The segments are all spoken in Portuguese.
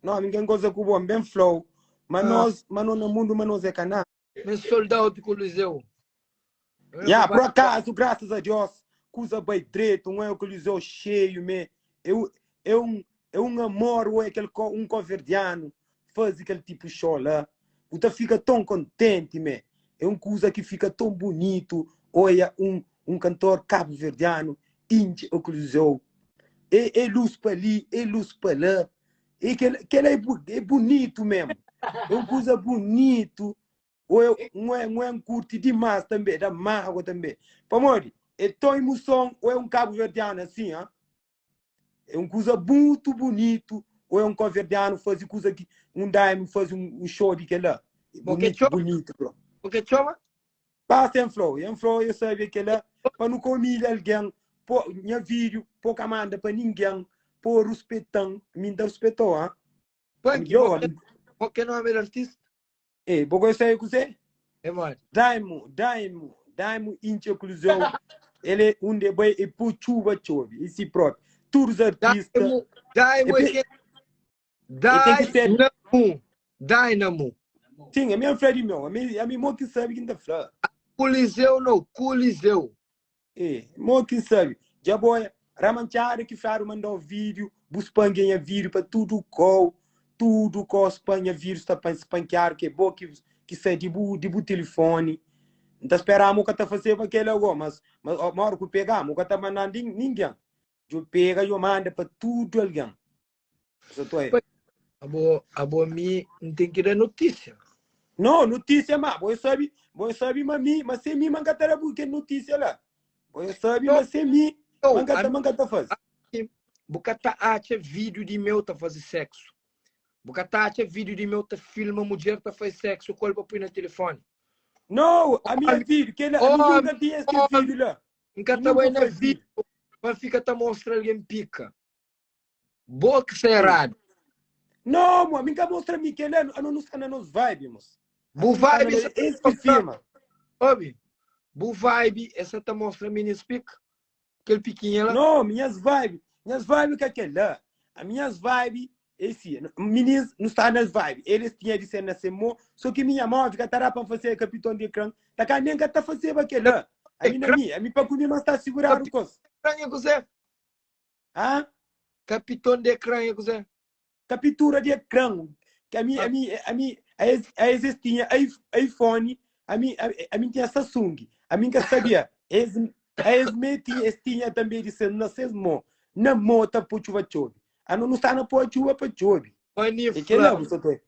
Não, ninguém goza com bom, bem flow. Mas nós no mundo, mas nós é canal. Mas soldado com o Liseu. Por acaso, graças a Deus, coisa bem direito, não é o Coliseu cheio, me. Eu namoro aquele um converdiano, faz aquele tipo de show lá. Você fica tão contente, me. É uma coisa que fica tão bonito. Olha, um cantor cabo-verdiano, enche o Coliseu. É luz para ali, é luz para lá. Que é bonito mesmo. É uma coisa bonito. Não é curto demais também, da mágoa também. Pamori, é tão emoção, ou é um cabo-verdiano assim, hein? É uma coisa muito bonito, ou é um cabo-verdiano faz coisa que um daime faz um show de que lá. Bonito, bonito, bro. Porque chama? Passa em flow, eu sabia que lá, para não comer alguém, por minha vídeo, por camada para ninguém, por respeitando, me dá respeito, hein? Porque não é melhor artista? Porque eu sei que você é mais. Daimo, incha inclusão, ele é um de bem e por chuva chove, esse próprio. Todos os artistas. Dynamo. Sim, a minha frente meu, a minha mão que sabe que não tá. Coliseu não, Coliseu. Mão que sabe. Já boia, Ramanchara que faz mandar vídeo, buspanha vídeo para tudo com Espanha vírus tá para espancar que é bom que sai de telefone. Então esperamos que tá fazendo aquele algo, mas uma hora que pegamos, que tá mandando ninguém. Eu pega, eu mando para tudo alguém. Só tô aí. A boa mim não tem que dar notícia. Não, notícia mas eu sabe mas se mim manga tá porque notícia lá. Eu sabe mas se mim manga tá faz. Bocata acha vídeo de meu tá fazer sexo. Bocata acha vídeo de meu tá filma mulher tá faz sexo, colpa põe no telefone. Não, a minha vídeo, que ele nunca tinha esse vídeo lá. Nunca tá bem na vídeo, mas fica tá mostrando alguém pica. Boa que será. Não, mano, nunca mostra mim que ele não está nos vibes, Bu vibe esse que filma. Obi, bu vibe, essa tá mostrando mini speak. Aquele piquinho lá. Não, minhas vibes que aquele lá. As minhas vibes, esse, meninos não está nas vibes. Eles tinham de ser nesse mo, só que minha mãe fica para fazer capitão de ecrã. Tá cá nem que tá fazendo aquele lá. A mim para comer mas está segurando o coisa. Ecrã é você? Ah? Capitão de ecrã é você? Captura de ecrã. Que a mim existia iPhone, a mim tinha Samsung. A mim que sabia, tinha também de ser na sesmo, na moto para chuva chove. A não está na pôr chuva para chove. E que lá você tem?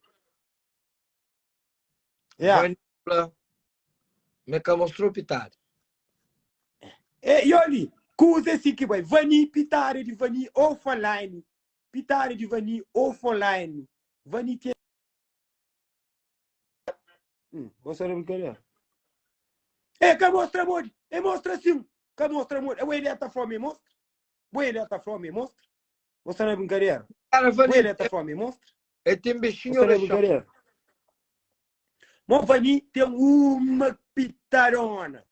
Me mostrou pitar. E olha, coisa assim que vai, vani pitare de vani offline. Pitare de vani offline. Vani que você não quer. Que mostra mod, mostra sim. Que mostra mod, ele está fome mostra. Ele está fome mostra. Você não é brincadeira. Ele está fome mostra. Tem bichinho você não é brincadeira. Mas vani tem uma pitarona.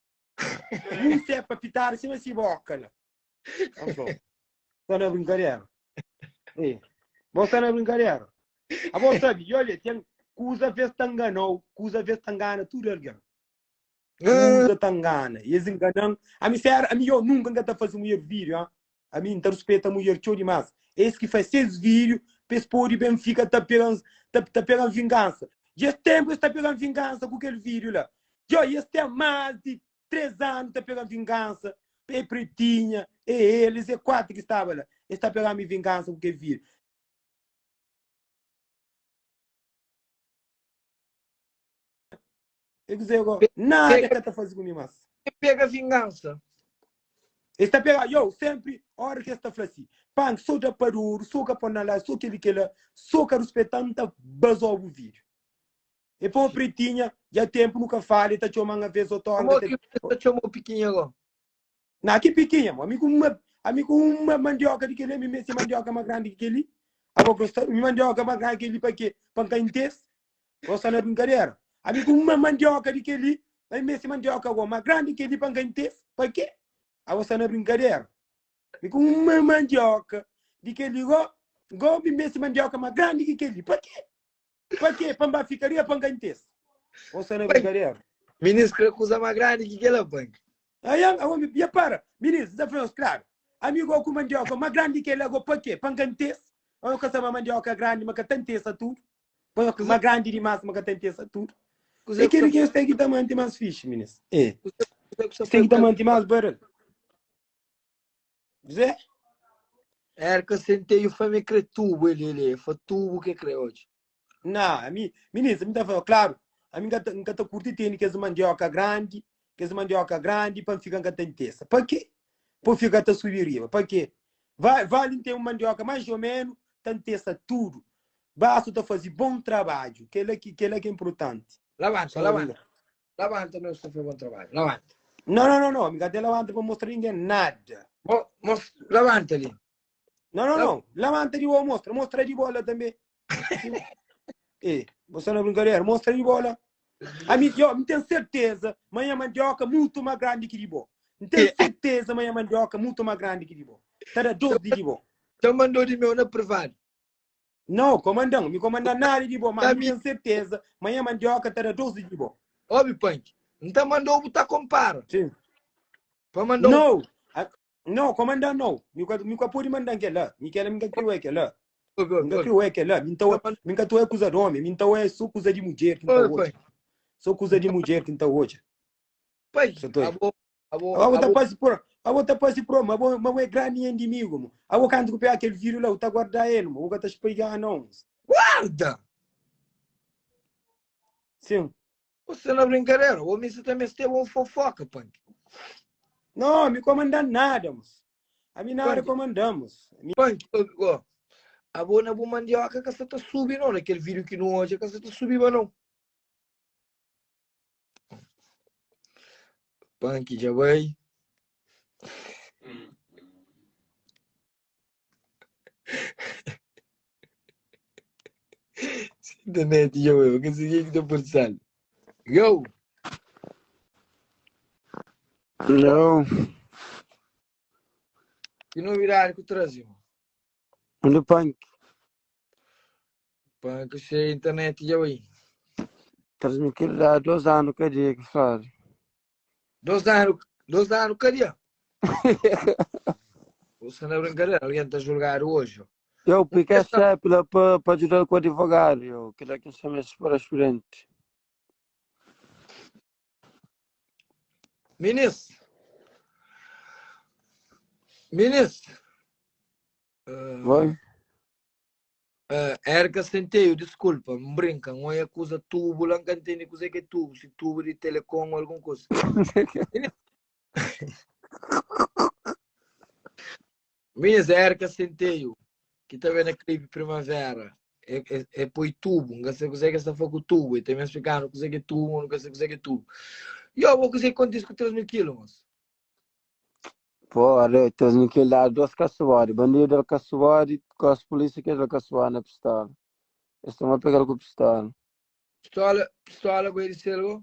Não sei para pitar, se você boca lá. Você não é brincadeira. Você não é brincadeira. A você sabe, olha, tem coisa vez tangana, tudo alguém. Coisa tangana. E eles enganam. A mim eu nunca tá fazendo mulher vídeo, a mim não respeita a mulher show demais. Esse que faz 6 vídeos, pessoal de Benfica tá pegando vingança. Já tempo está pegando vingança com aquele vídeo lá. Já tem mais de 3 anos tá pegando vingança. É pretinha, eles, 4 que estavam lá. Eles tá pegando vingança com aquele vídeo. Eu dizer agora, nada que tá fazendo comigo mais. Pega vingança. Está pegando, eu sempre, hora que está falando assim, pang, sou da parur, sou que põe lá, sou que ele que lá, sou que respeitando, tá basou o vídeo. E por pretinha, já tempo nunca fala, tá chamando uma vez ou outra. Como que você chamou pequenininho agora? Não, que pequenininha, amigo uma mandioca de que ele, me mete mandioca mais grande que ele. Agora gostar, me mandioca mais grande que ele para quê? Para quem teste? Você não é brincadeira. Amigo uma mandioca de que ele, me mete mandioca agora mais grande que ele para quem teste? Para quê? A você não é brincadeira. Amigo uma mandioca de que ele Gobi mesmo mandioca mais grande que aquele. Para quê? Para quê? Para ficaria para gantes. Você não é brincadeira. Ministro, que usa mais grande que aquela banca. Aí, e para. Ministro, já foi claro. Amigo com mandioca mais grande que ele, para quê? Para gantes. Olha que essa mandioca grande, mas que tem tesa tudo. Mais grande demais, mas que tem tesa tudo. E aquele que tem que também tem mais fixe, ministro. É. Tem que também tem mais barulho. Zé? Era que eu sentei o fome que tubo ele. Foi tubo que criou hoje. Não, ministro, me está falando, claro. A mim nunca está curtindo que essa mandioca grande, para ficar com tenteza. Para quê? Para ficar a subir riba. Para quê? Vale ter uma mandioca mais ou menos, tenteza tudo. Basta fazer bom trabalho, que é que é importante. Levanta, meu, você fez bom trabalho. Levanta. Não, amiga, de levanta para mostrar ninguém nada. Levanta ali. Não. Levanta de bola, mostra de bola também. Você não é brincadeira, mostra de bola. Eu tenho certeza, amanhã mandioca muito mais grande que de bola. Tenho certeza, amanhã mandioca muito mais grande que de bola. Está 12 de bola. Então mandou de meu na privado. Não, comandante, me comanda nada de bola, mas tenho certeza, amanhã mandioca está 12 de bola. Óbvio, Punk. Então mandou botar compara. Sim. Não. Não, comandante, não. Me pode mandar aquela. Me quer criou aquela. Minha tu é coisa de homem, então é só coisa de mulher que está hoje. Só coisa de mulher que está hoje. Pai, a outra passa por mas é grande inimigo. A outra canto que aquele vírus lá, tá guardar ele, o outro está espalhando não. Guarda! Sim. Você não é brincadeira, o homem também tem uma fofoca, Punk. Não, me comandar nada, mas. A mim nada comandamos. Punk, a boa na boa mandioca que você está subindo, não, aquele vídeo que não hoje que você está subindo, não. Punk, já vai. Internet, já vai. O que você está pensando? Go! Não. Que novidade que trazia? No Punk. Punk, você internet, já vai. Traz-me que há 2 anos que dia que faz. 2 anos, cadê? Você não é brincadeira, alguém está a julgar hoje. Eu piquei a chapela para ajudar com o advogado. Eu queria que chamasse para experiente. Ministro. Vai? Erga senteio, desculpa, me brinca, não é coisa tubo, não entende coisa que é tubo, se tubo de telecom ou alguma coisa. Ministro, erga senteio, que está vendo a clipe primavera, é põe tubo, não sei coisa que está fazendo tubo, e também explicando coisa que é tubo, não sei coisa que é tubo. E eu vou dizer quanto isso com 3.000 quilos. Pô, olha, tens-me que dar 2 caçoares. Bandido é caçoare, com as polícias que é caçoar na pistola. Eles estão a pegar com a pistola. Pistola, vai dizer algo?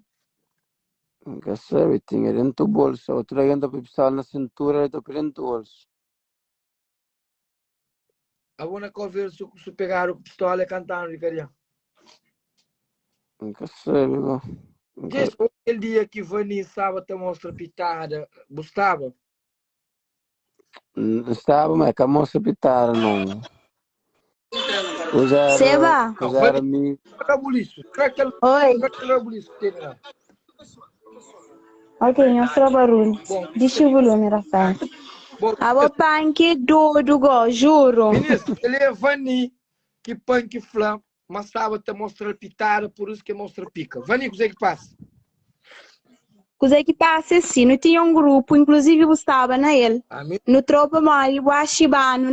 Nunca sei, tinha dentro do bolso. Outra ainda para pistola na cintura, eu estou dentro do bolso. A boa conversa se pegar o pistola e cantar de carinha. Nunca sei, amigo. Aquele dia que Vani sábado te mostra pitada, gostava? Estava, mas com a moça pitada, não. Seba! Hoje era amigo. Oi. Ok, mostra o barulho. Deixa o volume, Rafael. A boa punk do go, juro. Ministro, ele é Vani que punk flam, mas sábado te mostra pitada, por isso que mostra pica. Vani, o que é que passa? Coisa que passa assim, não tinha um grupo, inclusive eu estava na ele. Amém. No tropa mais, o Ashibano.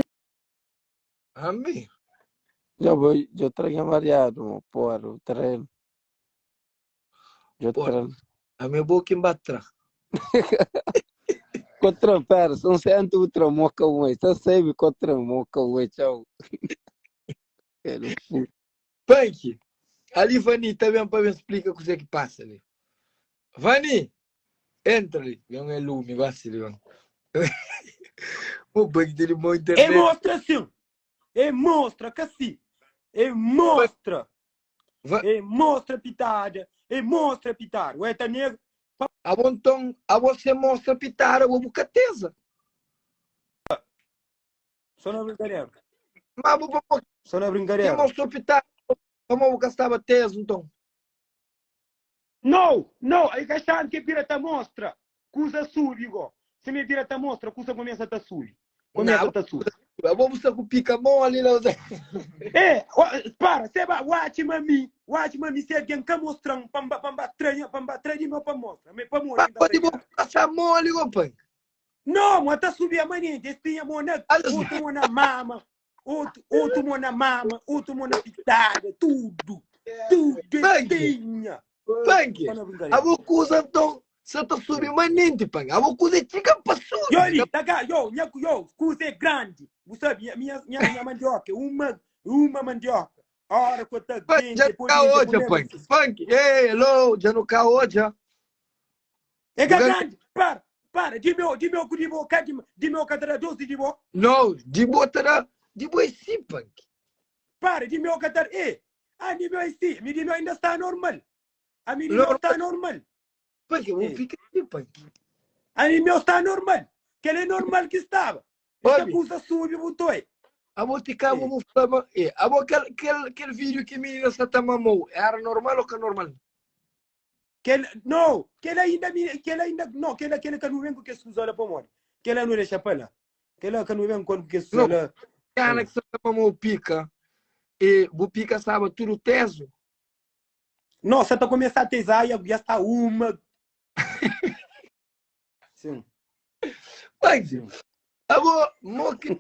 Amém. Já trago variado, porra, o treino. Já treino. A minha boca embatra. Contra pera, não sei onde o tramou com o só sei contra moca o tchau. Punk, ali Vani, também para me explicar o que é que passa ali. Vani, entra ali, não é lume, vai se ligar. O Punk dele muito internet. É mostra assim. E mostra que sim. E mostra. E mostra pitada. E mostra pitada. O eta negro. Então, a você mostra pitada, o bucateza. Só na brincadeira. Mas Só na brincadeira. quem mostrou pitada? Como o gastava teso, então? Não, não. Aí gastando que vira ta mostra. Cusa sul, igual. Se me vira ta mostra, cusa começa a ta sul. Começa a ta sul. Vamos com pica mole, não sei. Para, você vai, watch mami, se alguém quer mostrar, pamba treina, meu para mostrar, me para mostrar. Pode passar mole, pai. Não, mas tá subindo a mania, destinha mona, outro mona mama, outro mona mama, outro mona pitada, tudo destinha. Punk, a bocusa então, você tá subindo manente, punk. A bocusa é chica passou. Yo, taga, yo, cusa é grande. Você sabe, minha mandioca, uma mandioca. Ora, que eu tô aqui, depois de punk. Ei, hello, já no caô, já. É grande, para, dime o cadê doce de boa? Não, de boa é sim, punk. Para, dime o cadê, dime é sim, me dime ainda está normal. A minha está normal. Punk, eu vou ficar aqui, punk. A minha está normal. Que ele é normal que estava. Essa coisa sube muito aí. A botica, vamos falar, aquele vídeo que a menina está mamou, era normal ou que é normal? Não, que ele ainda não, que não vem com que se usa para morrer. Que ele não deixa para lá. Que ele não vem com que se usa. Cara que está mamou pica, e o pica sabe tudo teso. Não, você está começando a tesar e já está uma. Sim. Vai, sim. Amor, moque.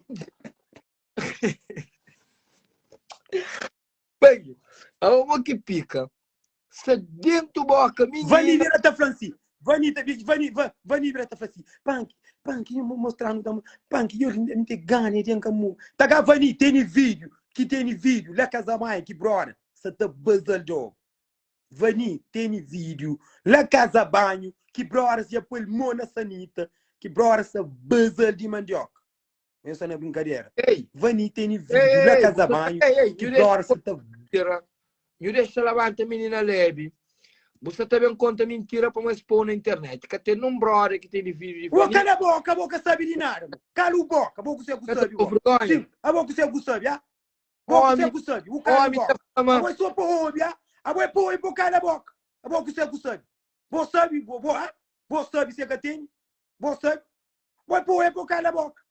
Bem, a que pica. Se dentro boca, menina. Vani vira ta Franci. Vani vira ta Franci. Punk, eu vou mostrar no damo. Punk, eu não te ganho, tem como. Taga Vani, tem vídeo, lá casa mãe, que brother. Você tá bazaldo. Vani, tem vídeo, lá casa banho, que brother, se põe mona sanita, que brother, se bazal de mandioca. Essa não é brincadeira. Vani tem vídeo, lá casa banho, que brother, se tá. Eu deixo levante a menina leve. Você também conta mentira para me expor na internet. Que tem um brother que tem vídeo de Vani. Cala a boca sabe de nada. Cala a boca você sabe. Sim, a boca você sabe, ah? Você sabe, o cara boca. A boca só por hobby, ah? A boca por cala a boca. A boca você sabe. Você sabe se que tem? Você sabe? Você por cala a boca.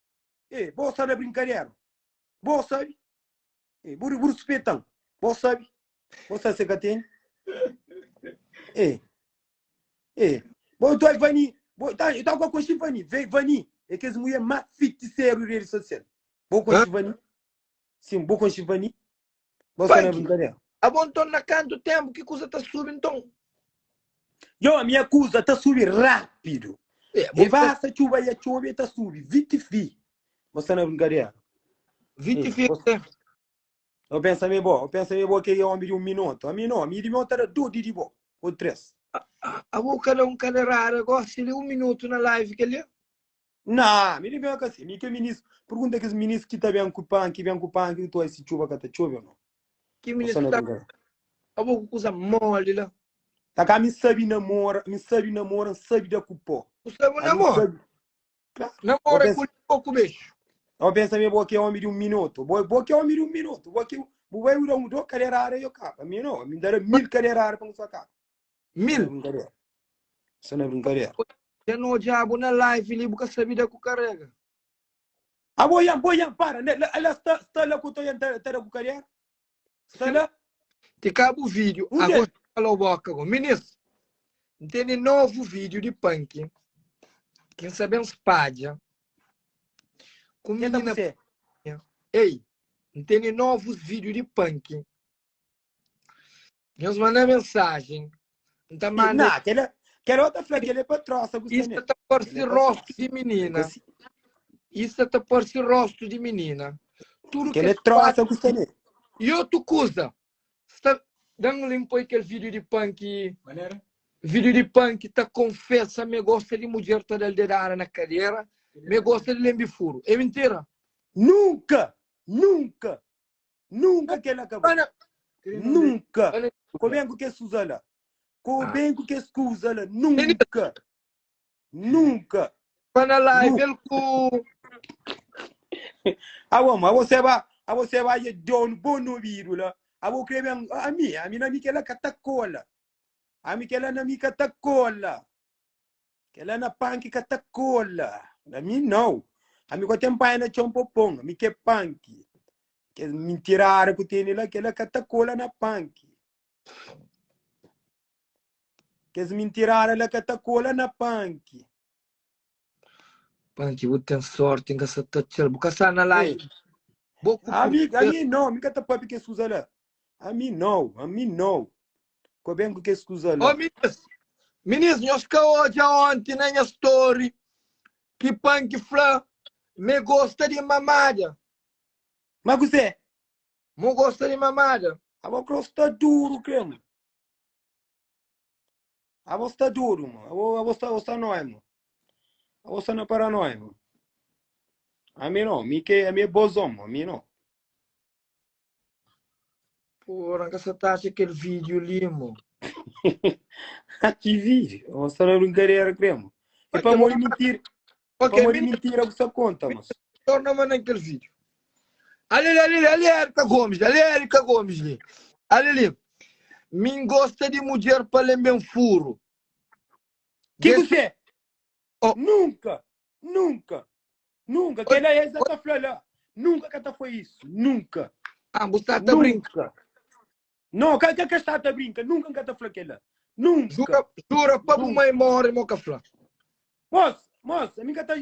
Você sabe brincadeira. Você sabe? Buru respeitão. Você sabe? Você se que tem? Bom, tu Vani, tá com a coisa Vani, Vani, é que as mulheres mais feiticeiras de rede social. Bom com Vani, sim, bom com Vani. Você não brincadeira. A bom tom na canto tempo que coisa tá subindo então. A minha coisa tá subindo rápido. E vai essa chuva e a chuva tá subindo, 20 fi. Você não brincadeira. 20 fi. Eu penso meio bom que é homem de 1 minuto. A mim não, a minha minuto era 2 de bom, ou 3. A boca é um cara raro, gosta de 1 minuto na live que ele. Não, me lembro que assim, que ministro, pergunta que os ministros que tá bem com pan, que tu aí se chuva que tá chovendo ou não. Que ministro tá? A boca coisa mole lá. Tá cá me sabe namora, sabe da cupó. Você namora? Namora com um pouco beijo. Eu penso meio que é homem de 1 minuto. Boa que é homem de 1 minuto. Boa que vai mudar carreira área eu capa. A mim não, me dará 1000 carreira área para sua capa. 1000? Isso não é brincadeira. Já não diabo na live, ele busca sabida com carrega. Boian, para. Ela está lá com o Toyan com carreira? Está lá? Te cabo o vídeo. Agora falou boca. Ministro, tem novo vídeo de punk. Quem sabe uns pádia. Com menina. Ei, tem novos vídeos de punk. Eles mandam mensagem. Então manda. Não, aquela outra flag, ele é para troça. Isso está por si rosto de menina. Isso está por si rosto de menina. Tudo que é troça, Gustavo. E outra coisa. Está dando limpo aquele vídeo de punk. Vídeo de punk tá confessa, me gosta de mulher tá dele na cadeira. Me gosta de lembifuro. É mentira? Nunca! Nunca. Nunca que ela acabou. Nunca. Como é que se usa lá? Como é que se usa lá? Nunca. Nunca. Para live, ele você vai John Bono vírus lá. A você a mim não me quer catacola. A mim que ela não me catacola. Que ela na punk catacola. A mim não. A mim que tem pai na chompopong, a mim que punk. Que mentira que tem lá que ela catacola na punk. Que mentira ela catacola na punk. Punk, você tem sorte em que você está chill. Você está na live. A mim não, a mim que tá papi que escusa lá. A mim não. Como é que escusa lá? Ô, ministro, nós que hoje ontem na minha story que punk fala me gosta de mamada. Mas você? Me gosta de mamada. A boca está duro, creme. A voz está duro, mano. A voz está nóis, mano. A voz está na paranoia, mano. A mim não, a mim é bozão, a mim não. Porra, que você tá aquele vídeo ali, mano. Que vídeo? A voz está na brincadeira, creme. É para morrer mentira. Ok, para morrer mentira, você conta, mas. Torna-me naquele vídeo. Ali, Erika Gomes, ali. Ali. Me gosta de mulher para lembrar um furo. Que você? Oh. Nunca. Que ela é essa flor. Nunca que foi isso. Nunca. Ah, você está a brincar. Não, que está a brincar. Nunca que tá ela. Nunca. Jura para o mãe morre, moca flor. Moça, a minha tá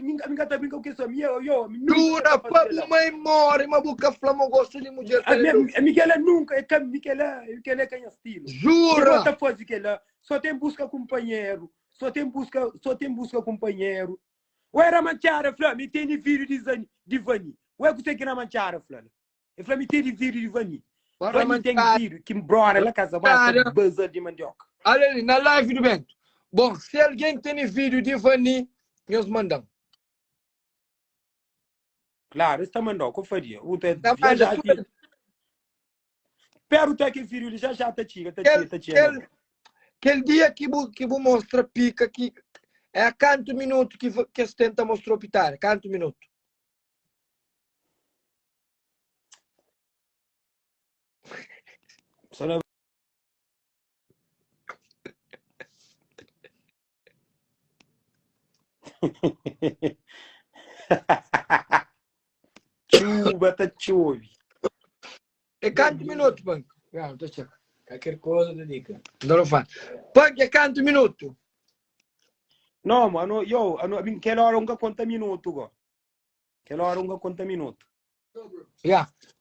brincando o que sou minha, jura para o mãe morre, mas boca flor não gosta de mulher. A Miguela nunca, é que Miguela é estilo. Jura? Você faz que ela só tem busca companheiro, só tem busca companheiro. O era manchara, flor, me tem vídeo de Vani. O é que você quer manchara, flor? E flor me tem vídeo de Vani. Vani tem vídeo que embora lá casa mais buzzer de mandioca. Olha ali, na live do Bento. Bom, se alguém tem vídeo de Vani, nós mandamos. Claro, está mandando, como faria? Pero tu é que filho, já tá tia. Aquele dia que vou mostrar pica que é a quanto minuto que você tenta mostrar o pitar? Quanto minuto? Só não... Chuva, tá chove. É quanto minuto, Punk? Não, tô checando. Qualquer coisa te dica. Não faz. Punk, é quanto minuto? Não, mano, aquela hora nunca conta minuto, go. Aquela hora nunca conta minuto.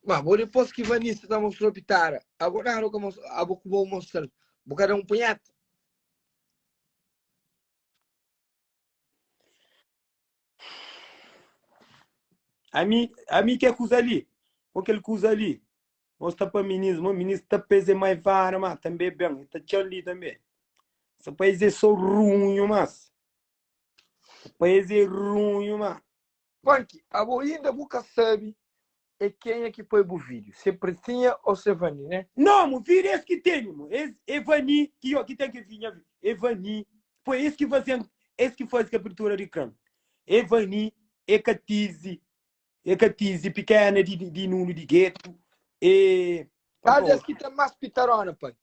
Mas vou depois que Vanessa tá mostrando pitara. Agora eu vou mostrar. Vou dar um punhado. A mim que é coisa ali. Aquele coisa ali. Mostra para o ministro tá pesando mais vara, mas também bem. Tá ali também. Esse país é só ruim, mas. Esse país é ruim, mas. Punk, a ainda nunca sabe quem é que põe o vídeo. Se Pretinha ou se Vani, né? Não, o vídeo é esse que tem, é Vani, que tem que vir. É Vani. Foi esse que faz a captura de crime. É Vani, é Catize pequena de Nuno de Gueto. Cada que tem mais pitarona, Punk.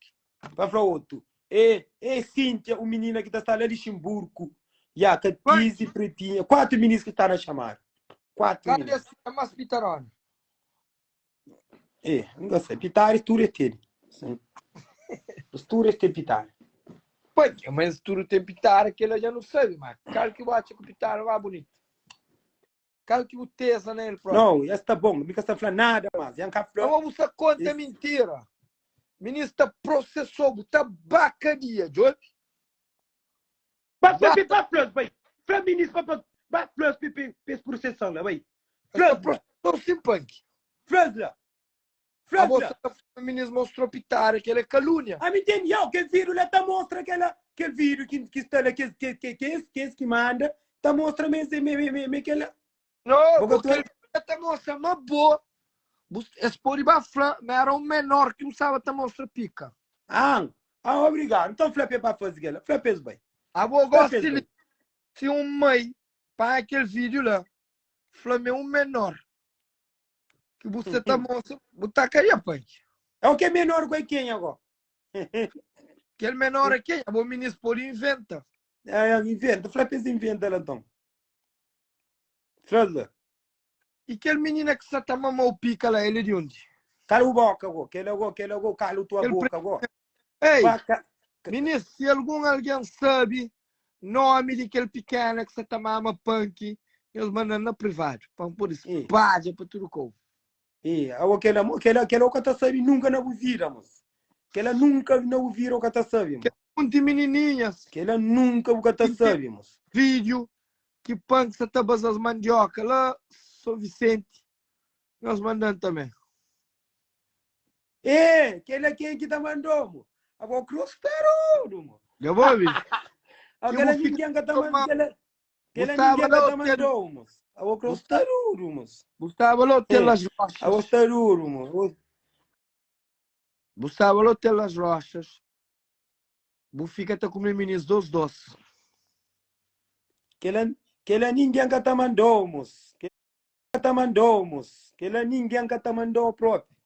Para falar outro. É Cíntia, o menino que está lá de Chimburco. E a Catize Pretinha. 4 meninos que estão a chamar. 4 meninos. Cada que tem mais pitarona. Não sei. Pitar é tudo ele. Os tudo é pitar. Punk, mas tudo tem pitar que ele já não sabe, mas. Cara que bate com pitar vai bonito. Cara que utesa nele, próprio. Não, essa tá bom. Não está falando nada mais. Não, você conta mentira. O ministro processou, tá bacaria, Joe. Para plus, vai. Para ministro, para plus, processão lá, vai. Processou sim, Punk. Plus lá. O ministro mostrou pitar, que ele é calúnia. A mim tem, que vídeo lá tá mostra aquele vídeo que está lá, que manda, tá mostra mesmo aquela. Não, porque ele tá mostrando uma boa. Expor bafla, mas era um menor que não sabe te mostrar pica. Obrigado. Então, flap para fazer aquela. Flap bem. A boa gosta de se um mãe para aquele vídeo lá. Flamengo um menor. Que você tá mostrando. Botar caria punk. É o que é menor com quem agora? Aquele menor é quem? O ministro por inventa. Inventa. Flap inventa lá então. Flap. E aquele menino que você tá mamando pica lá, ele é de onde? Cala a boca agora. Aquele agora, cala a tua boca agora. Ei, ministro, se alguém sabe nome daquele pequeno que você tá mamando punk, eles mandam na privado. Por isso, página para tudo com. Aquela que tá sabendo nunca não ouvíramos. Aquela nunca não ouviram o que tá sabendo. Muitas menininhas. Aquela nunca o que tá sabendo. Vídeo que punk você tá basando as mandioca lá, São Vicente. Nós mandamos também. Aquele é quem que tá mandando. Agora crostarou, mano. Eu vou ver. Aquela ninguém que tá mandando. Aquela ninguém que tá mandando, mano. Agora crostarou, mano. Gustavo Hotel Las Rochas. Agora crostarou, mano. Gustavo Hotel Las Rochas. Bufica tá com o menino dos doces. Aquela ninguém que tá mandando, mano. Aquela ninguém que tá mandando próprio.